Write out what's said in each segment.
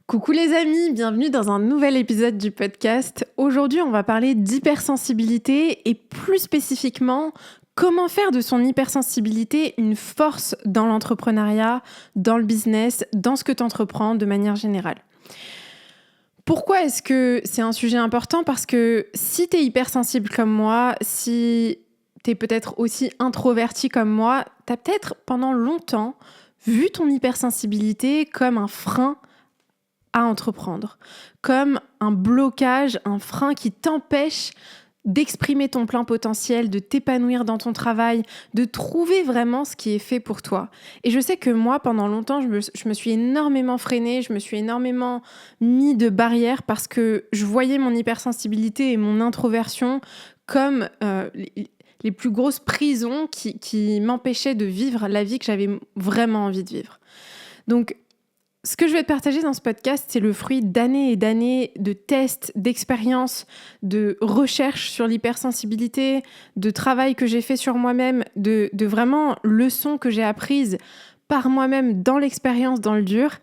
Coucou les amis, bienvenue dans un nouvel épisode du podcast. Aujourd'hui, on va parler d'hypersensibilité et plus spécifiquement, comment faire de son hypersensibilité une force dans l'entrepreneuriat, dans le business, dans ce que tu entreprends de manière générale. Pourquoi est-ce que c'est un sujet important ? Parce que si tu es hypersensible comme moi, si tu es peut-être aussi introverti comme moi, tu as peut-être pendant longtemps vu ton hypersensibilité comme un frein à entreprendre, comme un blocage, un frein qui t'empêche d'exprimer ton plein potentiel, de t'épanouir dans ton travail, de trouver vraiment ce qui est fait pour toi. Et je sais que moi, pendant longtemps, je me suis énormément freinée, je me suis énormément mis de barrières parce que je voyais mon hypersensibilité et mon introversion comme les plus grosses prisons qui m'empêchaient de vivre la vie que j'avais vraiment envie de vivre. Donc, ce que je vais te partager dans ce podcast, c'est le fruit d'années et d'années de tests, d'expériences, de recherches sur l'hypersensibilité, de travail que j'ai fait sur moi-même, de vraiment leçons que j'ai apprises par moi-même dans l'expérience, dans le dur.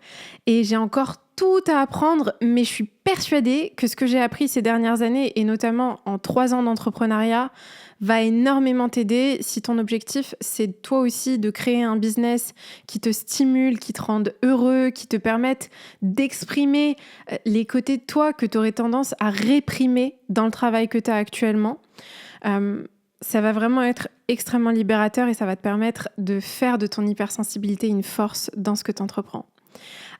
Et j'ai encore tout à apprendre, mais je suis persuadée que ce que j'ai appris ces dernières années, et notamment en 3 ans d'entrepreneuriat, va énormément t'aider si ton objectif, c'est toi aussi de créer un business qui te stimule, qui te rende heureux, qui te permette d'exprimer les côtés de toi que tu aurais tendance à réprimer dans le travail que tu as actuellement. Ça va vraiment être extrêmement libérateur et ça va te permettre de faire de ton hypersensibilité une force dans ce que tu entreprends.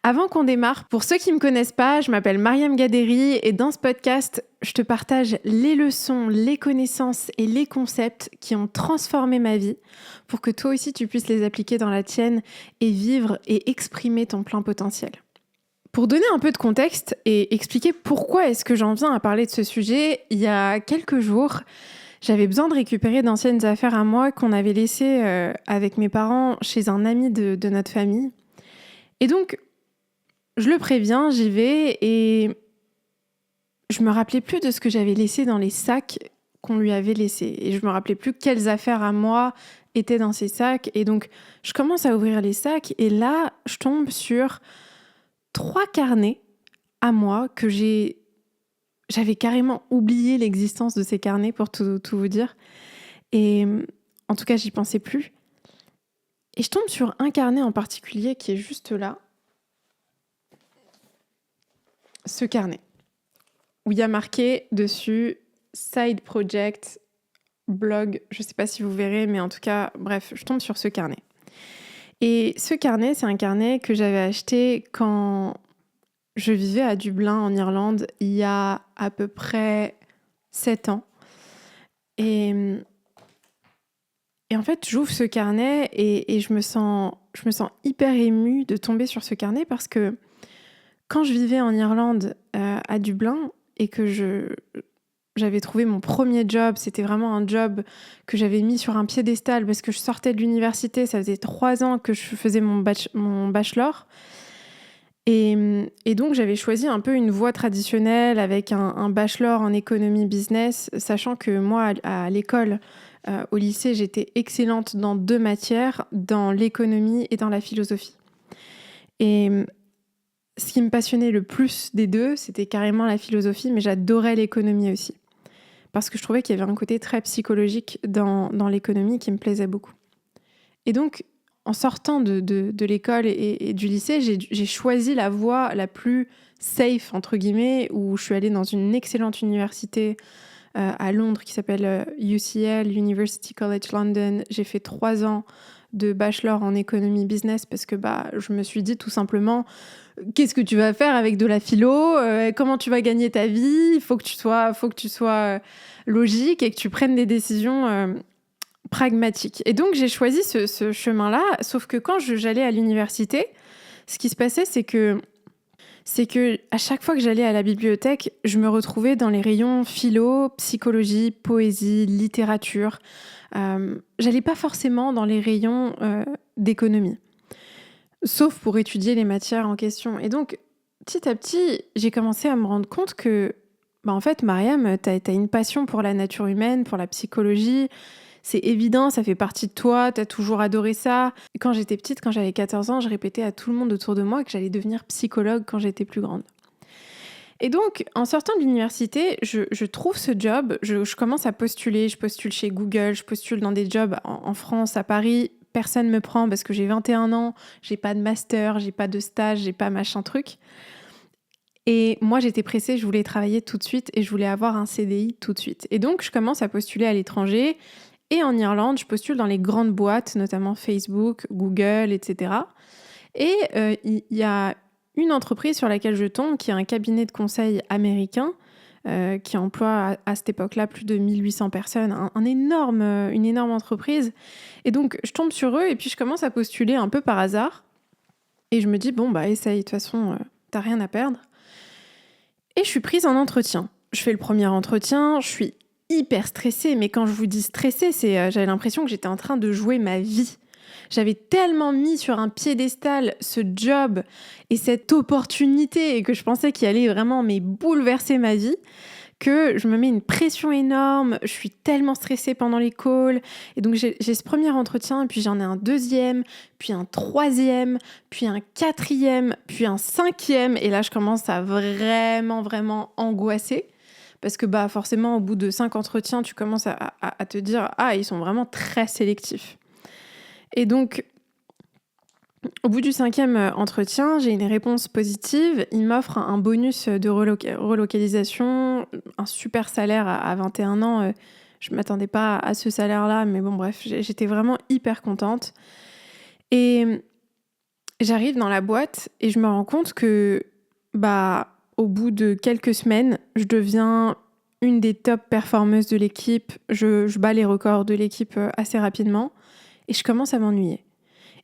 Avant qu'on démarre, pour ceux qui ne me connaissent pas, je m'appelle Mariam Gaderi et dans ce podcast, je te partage les leçons, les connaissances et les concepts qui ont transformé ma vie pour que toi aussi tu puisses les appliquer dans la tienne et vivre et exprimer ton plein potentiel. Pour donner un peu de contexte et expliquer pourquoi est-ce que j'en viens à parler de ce sujet, il y a quelques jours, j'avais besoin de récupérer d'anciennes affaires à moi qu'on avait laissées avec mes parents chez un ami de notre famille. Et donc, je le préviens, j'y vais et je me rappelais plus de ce que j'avais laissé dans les sacs qu'on lui avait laissés. Et je me rappelais plus quelles affaires à moi étaient dans ces sacs. Et donc, je commence à ouvrir les sacs et là, je tombe sur 3 carnets à moi que j'avais carrément oublié l'existence de ces carnets pour tout vous dire. Et en tout cas, j'y pensais plus. Et je tombe sur un carnet en particulier qui est juste là. Ce carnet, où il y a marqué dessus Side Project, blog, je ne sais pas si vous verrez, mais en tout cas, bref, je tombe sur ce carnet. Et ce carnet, c'est un carnet que j'avais acheté quand je vivais à Dublin, en Irlande, il y a à peu près 7 ans. Et en fait, j'ouvre ce carnet et je me sens hyper émue de tomber sur ce carnet parce que quand je vivais en Irlande, à Dublin, et que j'avais trouvé mon premier job, c'était vraiment un job que j'avais mis sur un piédestal parce que je sortais de l'université, ça faisait 3 ans que je faisais mon bachelor. Et donc, j'avais choisi un peu une voie traditionnelle avec un bachelor en économie business, sachant que moi, à l'école, au lycée, j'étais excellente dans 2 matières, dans l'économie et dans la philosophie. Et ce qui me passionnait le plus des 2, c'était carrément la philosophie, mais j'adorais l'économie aussi. Parce que je trouvais qu'il y avait un côté très psychologique dans l'économie qui me plaisait beaucoup. Et donc, en sortant de l'école et du lycée, j'ai choisi la voie la plus safe, entre guillemets, où je suis allée dans une excellente université à Londres qui s'appelle UCL, University College London. J'ai fait 3 ans de bachelor en économie business parce que je me suis dit tout simplement qu'est-ce que tu vas faire avec de la philo, comment tu vas gagner ta vie, il faut que tu sois logique et que tu prennes des décisions pragmatiques. Et donc j'ai choisi ce chemin-là, sauf que quand j'allais à l'université, ce qui se passait c'est que à chaque fois que j'allais à la bibliothèque, je me retrouvais dans les rayons philo, psychologie, poésie, littérature. J'allais pas forcément dans les rayons d'économie, sauf pour étudier les matières en question. Et donc, petit à petit, j'ai commencé à me rendre compte que, en fait, Mariam, t'as une passion pour la nature humaine, pour la psychologie. c'est évident, ça fait partie de toi, t'as toujours adoré ça. Quand j'étais petite, quand j'avais 14 ans, je répétais à tout le monde autour de moi que j'allais devenir psychologue quand j'étais plus grande. Et donc, en sortant de l'université, je trouve ce job, je commence à postuler, je postule chez Google, je postule dans des jobs en France, à Paris. Personne me prend parce que j'ai 21 ans, j'ai pas de master, j'ai pas de stage, j'ai pas machin truc. Et moi, j'étais pressée, je voulais travailler tout de suite et je voulais avoir un CDI tout de suite. Et donc, je commence à postuler à l'étranger. Et en Irlande, je postule dans les grandes boîtes, notamment Facebook, Google, etc. Et il y a une entreprise sur laquelle je tombe, qui est un cabinet de conseil américain, qui emploie à cette époque-là plus de 1800 personnes, une énorme entreprise. Et donc, je tombe sur eux et puis je commence à postuler un peu par hasard. Et je me dis, bon, bah essaye, de toute façon, t'as rien à perdre. Et je suis prise en entretien. Je fais le premier entretien, je suis hyper stressée, mais quand je vous dis stressée, j'avais l'impression que j'étais en train de jouer ma vie. J'avais tellement mis sur un piédestal ce job et cette opportunité et que je pensais qu'il allait vraiment bouleverser ma vie que je me mets une pression énorme, je suis tellement stressée pendant les calls. Et donc j'ai ce premier entretien, et puis j'en ai un deuxième, puis un troisième, puis un quatrième, puis un cinquième. Et là, je commence à vraiment, vraiment angoisser. Parce que forcément, au bout de 5 entretiens, tu commences à te dire « Ah, ils sont vraiment très sélectifs ». Et donc, au bout du 5e entretien, j'ai une réponse positive. Il m'offre un bonus de relocalisation, un super salaire à 21 ans. Je ne m'attendais pas à ce salaire-là, mais bon, bref, j'étais vraiment hyper contente. Et j'arrive dans la boîte et je me rends compte que, au bout de quelques semaines, je deviens une des top performeuses de l'équipe. Je bats les records de l'équipe assez rapidement et je commence à m'ennuyer.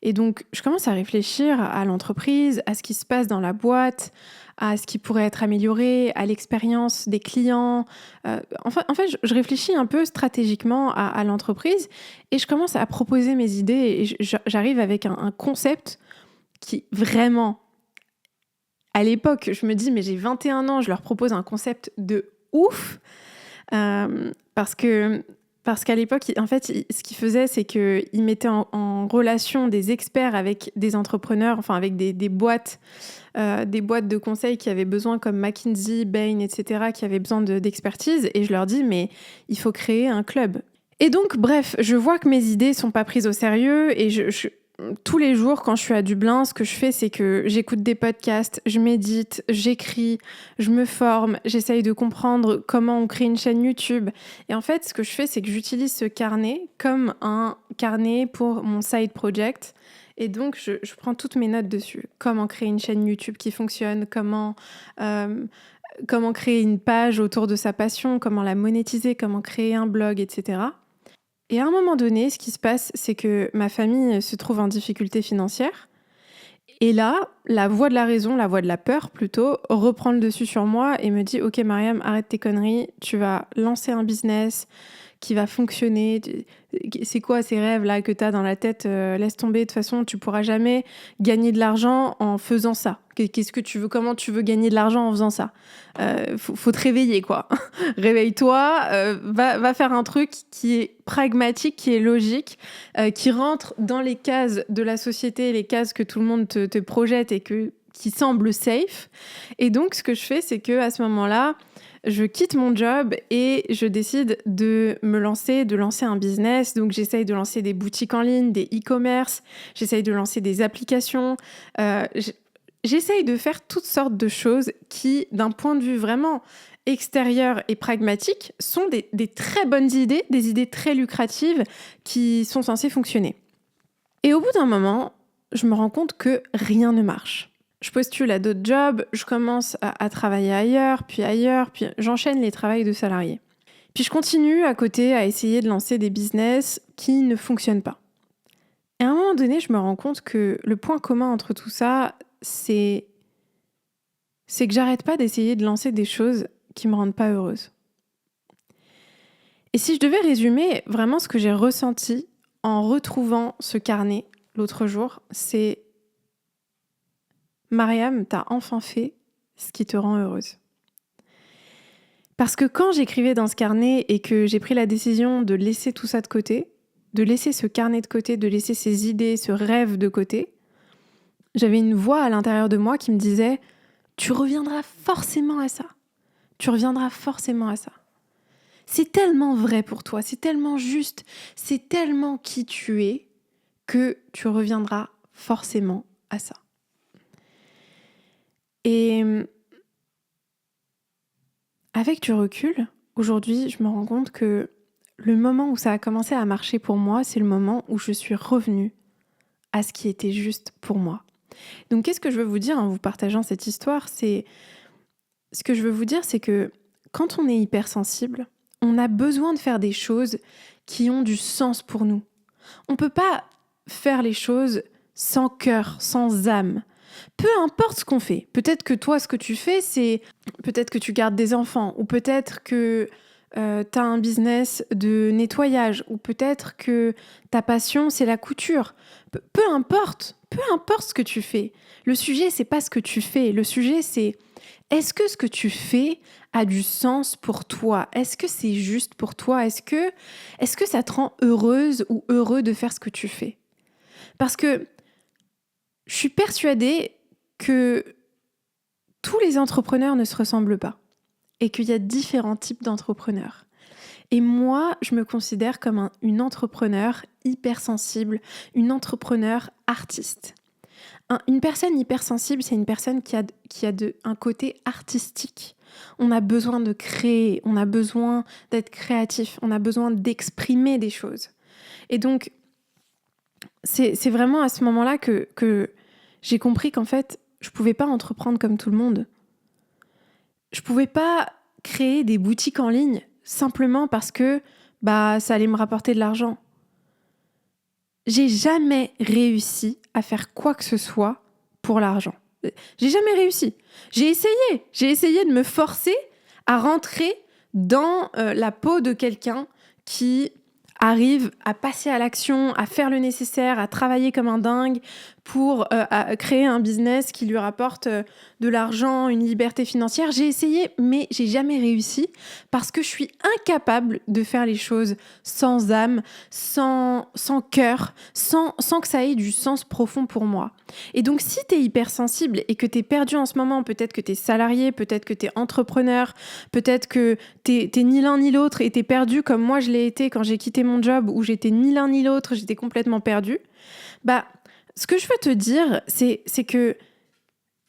Et donc, je commence à réfléchir à l'entreprise, à ce qui se passe dans la boîte, à ce qui pourrait être amélioré, à l'expérience des clients. En fait, je réfléchis un peu stratégiquement à l'entreprise et je commence à proposer mes idées et j'arrive avec un concept qui vraiment, à l'époque, je me dis, mais j'ai 21 ans, je leur propose un concept de ouf parce qu'à l'époque, en fait, ce qu'ils faisaient, c'est qu'ils mettaient en relation des experts avec des entrepreneurs, enfin avec des boîtes de conseil qui avaient besoin, comme McKinsey, Bain, etc., qui avaient besoin d'expertise. Et je leur dis, mais il faut créer un club. Et donc, bref, je vois que mes idées sont pas prises au sérieux et tous les jours, quand je suis à Dublin, ce que je fais, c'est que j'écoute des podcasts, je médite, j'écris, je me forme, j'essaye de comprendre comment on crée une chaîne YouTube. Et en fait, ce que je fais, c'est que j'utilise ce carnet comme un carnet pour mon side project. Et donc, je prends toutes mes notes dessus. Comment créer une chaîne YouTube qui fonctionne, comment créer une page autour de sa passion, comment la monétiser, comment créer un blog, etc. Et à un moment donné, ce qui se passe, c'est que ma famille se trouve en difficulté financière. Et là, la voix de la raison, la voix de la peur plutôt, reprend le dessus sur moi et me dit « Ok Mariam, arrête tes conneries, tu vas lancer un business qui va fonctionner. C'est quoi ces rêves-là que tu as dans la tête ? Laisse tomber, de toute façon, tu pourras jamais gagner de l'argent en faisant ça. Qu'est-ce que tu veux ? Comment tu veux gagner de l'argent en faisant ça ? Faut te réveiller, quoi. Réveille-toi, va faire un truc qui est pragmatique, qui est logique, qui rentre dans les cases de la société, les cases que tout le monde te projette et qui semblent safe. Et donc, ce que je fais, c'est que à ce moment-là, je quitte mon job et je décide de lancer un business. Donc, j'essaye de lancer des boutiques en ligne, des e-commerce, j'essaye de lancer des applications. J'essaye de faire toutes sortes de choses qui, d'un point de vue vraiment extérieur et pragmatique, sont des très bonnes idées, des idées très lucratives qui sont censées fonctionner. Et au bout d'un moment, je me rends compte que rien ne marche. Je postule à d'autres jobs, je commence à travailler ailleurs, puis j'enchaîne les travails de salarié. Puis je continue à côté à essayer de lancer des business qui ne fonctionnent pas. Et à un moment donné, je me rends compte que le point commun entre tout ça, c'est que j'arrête pas d'essayer de lancer des choses qui me rendent pas heureuse. Et si je devais résumer vraiment ce que j'ai ressenti en retrouvant ce carnet l'autre jour, c'est Mariam, t'as enfin fait ce qui te rend heureuse. Parce que quand j'écrivais dans ce carnet et que j'ai pris la décision de laisser tout ça de côté, de laisser ce carnet de côté, de laisser ces idées, ce rêve de côté, j'avais une voix à l'intérieur de moi qui me disait « Tu reviendras forcément à ça. Tu reviendras forcément à ça. » C'est tellement vrai pour toi, c'est tellement juste, c'est tellement qui tu es que tu reviendras forcément à ça. Et avec du recul, aujourd'hui, je me rends compte que le moment où ça a commencé à marcher pour moi, c'est le moment où je suis revenue à ce qui était juste pour moi. Donc, qu'est-ce que je veux vous dire en vous partageant cette histoire ? Ce que je veux vous dire, c'est que quand on est hypersensible, on a besoin de faire des choses qui ont du sens pour nous. On ne peut pas faire les choses sans cœur, sans âme. Peu importe ce qu'on fait. Peut-être que toi, ce que tu fais, c'est peut-être que tu gardes des enfants, ou peut-être que tu as un business de nettoyage, ou peut-être que ta passion, c'est la couture. Peu importe ce que tu fais. Le sujet, c'est pas ce que tu fais. Le sujet, c'est est-ce que ce que tu fais a du sens pour toi ? Est-ce que c'est juste pour toi ? Est-ce que ça te rend heureuse ou heureux de faire ce que tu fais ? Parce que je suis persuadée que tous les entrepreneurs ne se ressemblent pas et qu'il y a différents types d'entrepreneurs. Et moi, je me considère comme une entrepreneur hypersensible, une entrepreneur artiste. Une personne hypersensible, c'est une personne qui a un côté artistique. On a besoin de créer, on a besoin d'être créatif, on a besoin d'exprimer des choses. Et donc, c'est vraiment à ce moment-là que j'ai compris qu'en fait, je ne pouvais pas entreprendre comme tout le monde. Je ne pouvais pas créer des boutiques en ligne simplement parce que ça allait me rapporter de l'argent. J'ai jamais réussi à faire quoi que ce soit pour l'argent. J'ai jamais réussi. J'ai essayé de me forcer à rentrer dans la peau de quelqu'un qui arrive à passer à l'action, à faire le nécessaire, à travailler comme un dingue pour à créer un business qui lui rapporte de l'argent, une liberté financière. J'ai essayé, mais j'ai jamais réussi parce que je suis incapable de faire les choses sans âme, sans cœur, sans que ça ait du sens profond pour moi. Et donc, si tu es hypersensible et que tu es perdu en ce moment, peut-être que tu es salarié, peut-être que tu es entrepreneur, peut-être que tu n'es ni l'un ni l'autre et tu es perdu comme moi je l'ai été quand j'ai quitté mon job où j'étais ni l'un ni l'autre, j'étais complètement perdue. Ce que je veux te dire, c'est que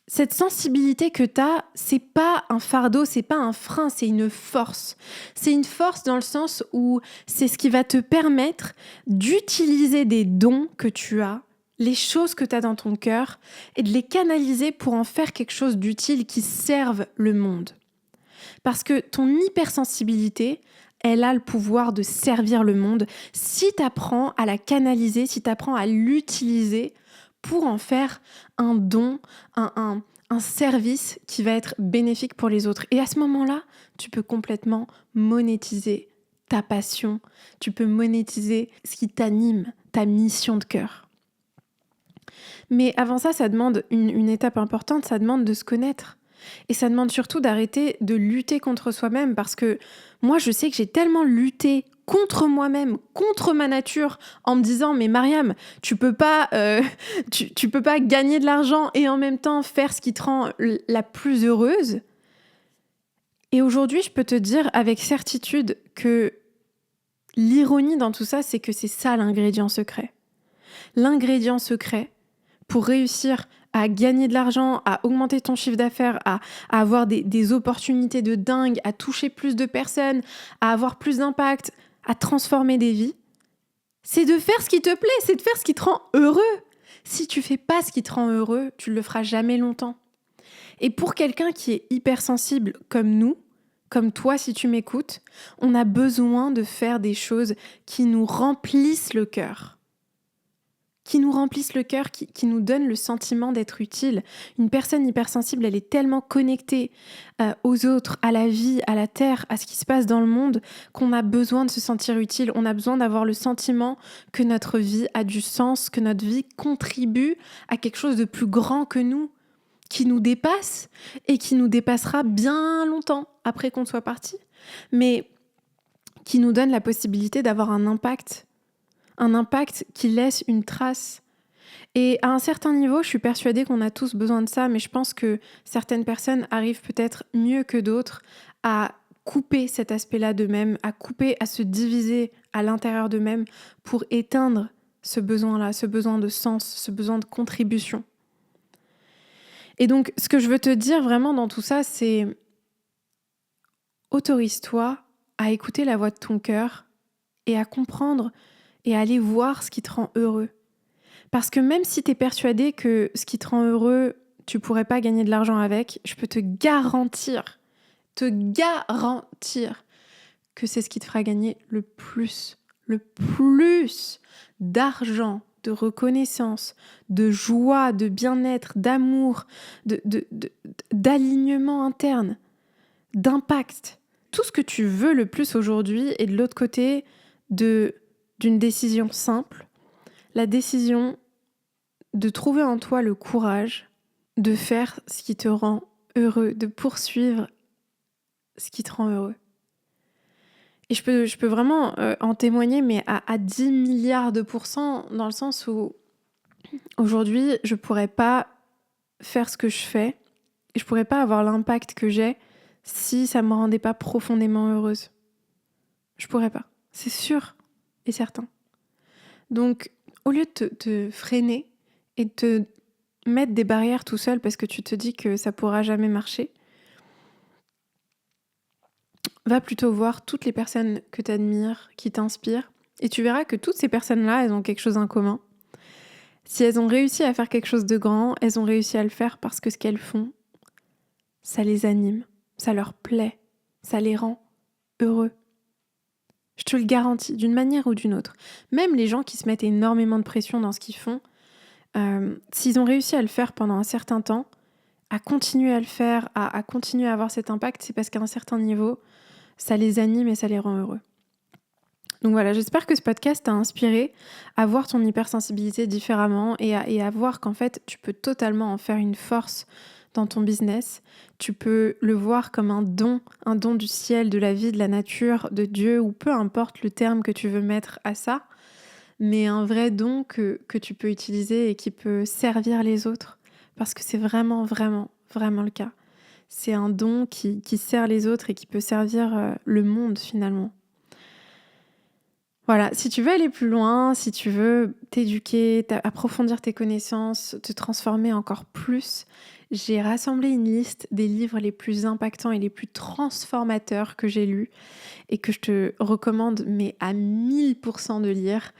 cette sensibilité que tu as, c'est pas un fardeau, c'est pas un frein, c'est une force. C'est une force dans le sens où c'est ce qui va te permettre d'utiliser des dons que tu as, les choses que tu as dans ton cœur, et de les canaliser pour en faire quelque chose d'utile qui serve le monde. Parce que ton hypersensibilité, elle a le pouvoir de servir le monde si tu apprends à la canaliser, si tu apprends à l'utiliser pour en faire un don, un service qui va être bénéfique pour les autres. Et à ce moment-là, tu peux complètement monétiser ta passion, tu peux monétiser ce qui t'anime, ta mission de cœur. Mais avant ça, ça demande une étape importante, ça demande de se connaître. Et ça demande surtout d'arrêter de lutter contre soi-même parce que moi, je sais que j'ai tellement lutté contre moi-même, contre ma nature, en me disant « Mais Mariam, tu peux pas gagner de l'argent et en même temps faire ce qui te rend la plus heureuse. » Et aujourd'hui, je peux te dire avec certitude que l'ironie dans tout ça, c'est que c'est ça l'ingrédient secret. L'ingrédient secret pour réussir à gagner de l'argent, à augmenter ton chiffre d'affaires, à avoir des opportunités de dingue, à toucher plus de personnes, à avoir plus d'impact, à transformer des vies, c'est de faire ce qui te plaît, c'est de faire ce qui te rend heureux. Si tu fais pas ce qui te rend heureux, tu le feras jamais longtemps. Et pour quelqu'un qui est hypersensible comme nous, comme toi si tu m'écoutes, on a besoin de faire des choses qui nous remplissent le cœur. Qui nous nous donnent le sentiment d'être utile. Une personne hypersensible, elle est tellement connectée aux autres, à la vie, à la terre, à ce qui se passe dans le monde, qu'on a besoin de se sentir utile. On a besoin d'avoir le sentiment que notre vie a du sens, que notre vie contribue à quelque chose de plus grand que nous, qui nous dépasse et qui nous dépassera bien longtemps après qu'on soit parti, mais qui nous donne la possibilité d'avoir un impact un impact qui laisse une trace. Et à un certain niveau, je suis persuadée qu'on a tous besoin de ça, mais je pense que certaines personnes arrivent peut-être mieux que d'autres à couper cet aspect-là d'eux-mêmes, à couper, à se diviser à l'intérieur d'eux-mêmes pour éteindre ce besoin-là, ce besoin de sens, ce besoin de contribution. Et donc, ce que je veux te dire vraiment dans tout ça, c'est autorise-toi à écouter la voix de ton cœur et à comprendre et à aller voir ce qui te rend heureux. Parce que même si tu es persuadé que ce qui te rend heureux, tu pourrais pas gagner de l'argent avec, je peux te garantir que c'est ce qui te fera gagner le plus d'argent, de reconnaissance, de joie, de bien-être, d'amour, d'alignement interne, d'impact. Tout ce que tu veux le plus aujourd'hui est de l'autre côté d'une décision simple, la décision de trouver en toi le courage de faire ce qui te rend heureux, de poursuivre ce qui te rend heureux. Et je peux vraiment en témoigner, mais à 10 milliards de pourcents, dans le sens où aujourd'hui, je pourrais pas faire ce que je fais, et je pourrais pas avoir l'impact que j'ai si ça me rendait pas profondément heureuse. Je pourrais pas, c'est sûr et certain. Donc, au lieu de te freiner et de te mettre des barrières tout seul parce que tu te dis que ça pourra jamais marcher, va plutôt voir toutes les personnes que tu admires, qui t'inspirent, et tu verras que toutes ces personnes-là, elles ont quelque chose en commun. Si elles ont réussi à faire quelque chose de grand, elles ont réussi à le faire parce que ce qu'elles font, ça les anime, ça leur plaît, ça les rend heureux. Je te le garantis, d'une manière ou d'une autre. Même les gens qui se mettent énormément de pression dans ce qu'ils font, s'ils ont réussi à le faire pendant un certain temps, à continuer à le faire, à continuer à avoir cet impact, c'est parce qu'à un certain niveau, ça les anime et ça les rend heureux. Donc voilà, j'espère que ce podcast t'a inspiré à voir ton hypersensibilité différemment et à voir qu'en fait, tu peux totalement en faire une force dans ton business. Tu peux le voir comme un don du ciel, de la vie, de la nature, de Dieu, ou peu importe le terme que tu veux mettre à ça, mais un vrai don que tu peux utiliser et qui peut servir les autres, parce que c'est vraiment, vraiment, vraiment le cas. C'est un don qui sert les autres et qui peut servir le monde finalement. Voilà, si tu veux aller plus loin, si tu veux t'éduquer, approfondir tes connaissances, te transformer encore plus, j'ai rassemblé une liste des livres les plus impactants et les plus transformateurs que j'ai lus et que je te recommande, mais à 1000% de lire.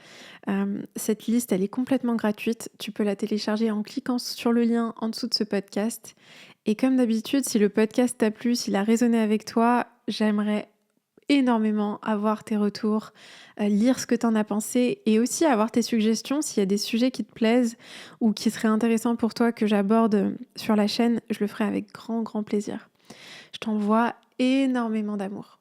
Cette liste, elle est complètement gratuite. Tu peux la télécharger en cliquant sur le lien en dessous de ce podcast. Et comme d'habitude, si le podcast t'a plu, s'il a résonné avec toi, j'aimerais énormément avoir tes retours, lire ce que tu en as pensé et aussi avoir tes suggestions s'il y a des sujets qui te plaisent ou qui seraient intéressants pour toi que j'aborde sur la chaîne, je le ferai avec grand, grand plaisir. Je t'envoie énormément d'amour.